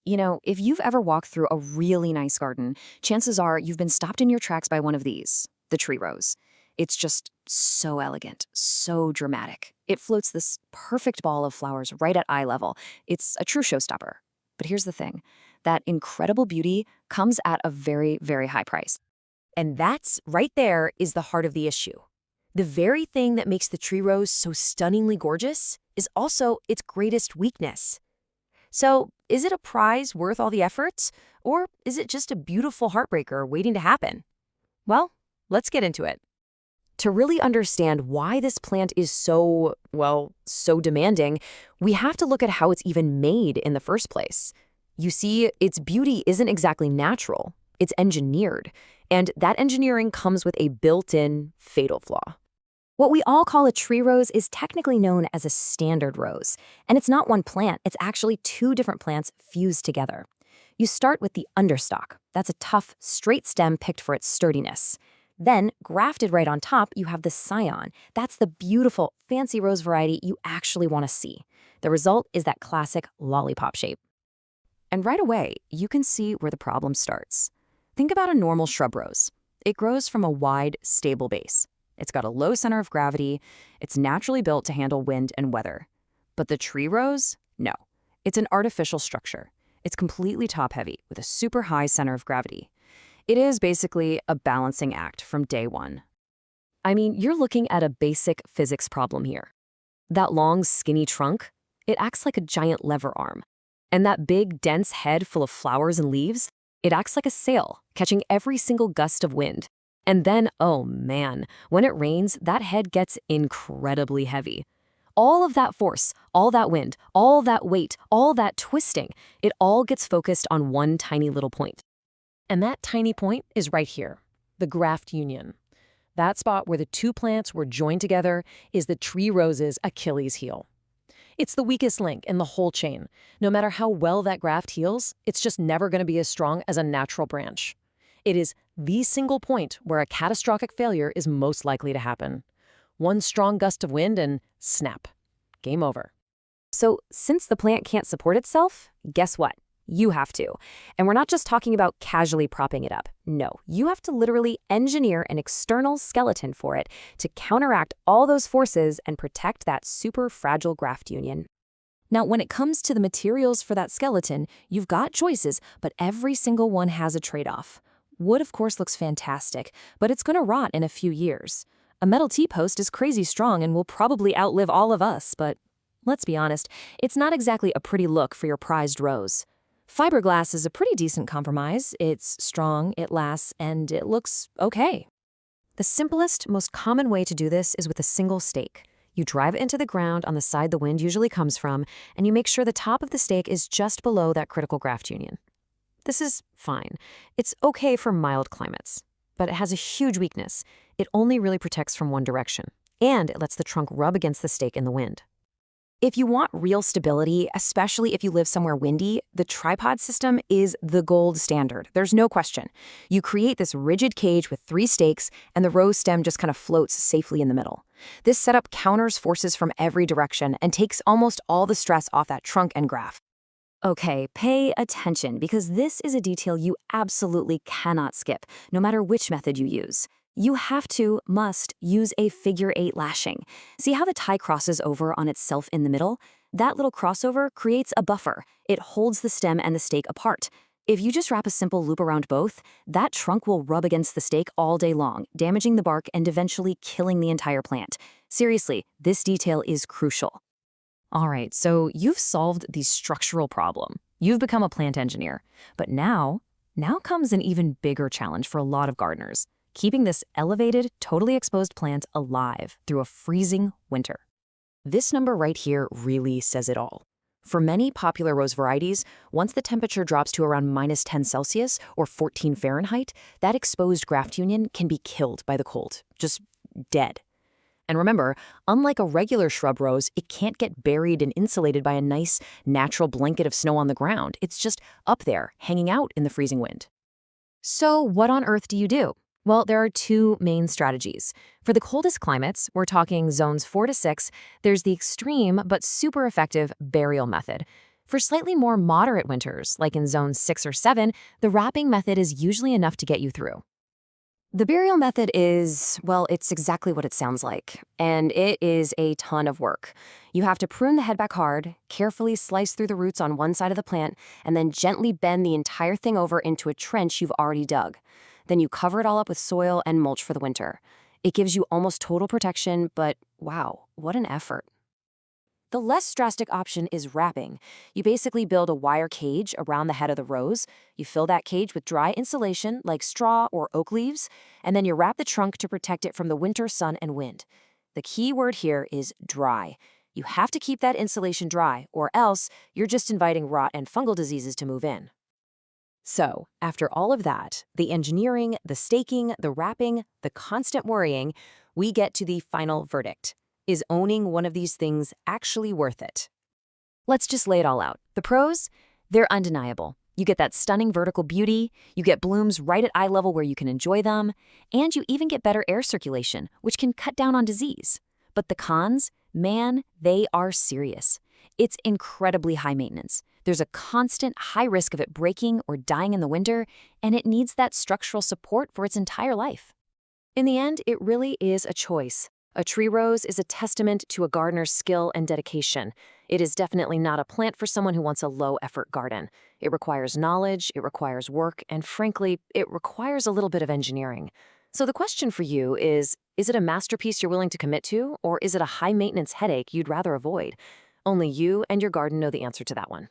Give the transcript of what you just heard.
If you've ever walked through a really nice garden, chances are you've been stopped in your tracks by one of these, the tree rose. It's just so elegant, so dramatic. It floats this perfect ball of flowers right at eye level. It's a true showstopper. But here's the thing, that incredible beauty comes at a very, very high price. And that's right there is the heart of the issue. The very thing that makes the tree rose so stunningly gorgeous is also its greatest weakness. So, is it a prize worth all the efforts, or is it just a beautiful heartbreaker waiting to happen? Well, let's get into it. To really understand why this plant is so demanding, we have to look at how it's even made in the first place. You see, its beauty isn't exactly natural, it's engineered, and that engineering comes with a built-in fatal flaw. What we all call a tree rose is technically known as a standard rose, and it's not one plant, it's actually two different plants fused together. You start with the understock. That's a tough, straight stem picked for its sturdiness. Then, grafted right on top, you have the scion. That's the beautiful, fancy rose variety you actually want to see. The result is that classic lollipop shape. And right away, you can see where the problem starts. Think about a normal shrub rose. It grows from a wide, stable base. It's got a low center of gravity. It's naturally built to handle wind and weather. But the tree rose? No. It's an artificial structure. It's completely top-heavy with a super high center of gravity. It is basically a balancing act from day one. I mean, you're looking at a basic physics problem here. That long, skinny trunk, it acts like a giant lever arm. And that big, dense head full of flowers and leaves, it acts like a sail, catching every single gust of wind. And then, oh man, when it rains, that head gets incredibly heavy. All of that force, all that wind, all that weight, all that twisting, it all gets focused on one tiny little point. And that tiny point is right here, the graft union. That spot where the two plants were joined together is the tree rose's Achilles heel. It's the weakest link in the whole chain. No matter how well that graft heals, it's just never going to be as strong as a natural branch. It is the single point where a catastrophic failure is most likely to happen. One strong gust of wind and snap. Game over. So, since the plant can't support itself, guess what? You have to. And we're not just talking about casually propping it up. No, you have to literally engineer an external skeleton for it to counteract all those forces and protect that super fragile graft union. Now, when it comes to the materials for that skeleton, you've got choices, but every single one has a trade-off. Wood, of course, looks fantastic, but it's going to rot in a few years. A metal T-post is crazy strong and will probably outlive all of us, but let's be honest, it's not exactly a pretty look for your prized rose. Fiberglass is a pretty decent compromise. It's strong, it lasts, and it looks okay. The simplest, most common way to do this is with a single stake. You drive it into the ground on the side the wind usually comes from, and you make sure the top of the stake is just below that critical graft union. This is fine. It's okay for mild climates, but it has a huge weakness. It only really protects from one direction, and it lets the trunk rub against the stake in the wind. If you want real stability, especially if you live somewhere windy, the tripod system is the gold standard. There's no question. You create this rigid cage with 3 stakes, and the rose stem just kind of floats safely in the middle. This setup counters forces from every direction and takes almost all the stress off that trunk and graft. Okay, pay attention, because this is a detail you absolutely cannot skip, no matter which method you use. You must use a figure-8 lashing. See how the tie crosses over on itself in the middle? That little crossover creates a buffer. It holds the stem and the stake apart. If you just wrap a simple loop around both, that trunk will rub against the stake all day long, damaging the bark and eventually killing the entire plant. Seriously, this detail is crucial. All right, so you've solved the structural problem. You've become a plant engineer. But now comes an even bigger challenge for a lot of gardeners. Keeping this elevated, totally exposed plant alive through a freezing winter. This number right here really says it all. For many popular rose varieties, once the temperature drops to around -10 Celsius or 14 Fahrenheit, that exposed graft union can be killed by the cold, just dead. And remember, unlike a regular shrub rose, it can't get buried and insulated by a nice, natural blanket of snow on the ground. It's just up there, hanging out in the freezing wind. So what on earth do you do? Well, there are 2 main strategies. For the coldest climates, we're talking zones 4 to 6, there's the extreme but super effective burial method. For slightly more moderate winters, like in zone 6 or 7, the wrapping method is usually enough to get you through. The burial method is, well, it's exactly what it sounds like, and it is a ton of work. You have to prune the head back hard, carefully slice through the roots on one side of the plant, and then gently bend the entire thing over into a trench you've already dug. Then you cover it all up with soil and mulch for the winter. It gives you almost total protection, but wow, what an effort. The less drastic option is wrapping. You basically build a wire cage around the head of the rose. You fill that cage with dry insulation like straw or oak leaves, and then you wrap the trunk to protect it from the winter sun and wind. The key word here is dry. You have to keep that insulation dry, or else you're just inviting rot and fungal diseases to move in. So, after all of that, the engineering, the staking, the wrapping, the constant worrying, we get to the final verdict. Is owning one of these things actually worth it? Let's just lay it all out. The pros? They're undeniable. You get that stunning vertical beauty, you get blooms right at eye level where you can enjoy them, and you even get better air circulation, which can cut down on disease. But the cons? Man, they are serious. It's incredibly high maintenance. There's a constant high risk of it breaking or dying in the winter, and it needs that structural support for its entire life. In the end, it really is a choice. A tree rose is a testament to a gardener's skill and dedication. It is definitely not a plant for someone who wants a low-effort garden. It requires knowledge, it requires work, and frankly, it requires a little bit of engineering. So the question for you is it a masterpiece you're willing to commit to, or is it a high-maintenance headache you'd rather avoid? Only you and your garden know the answer to that one.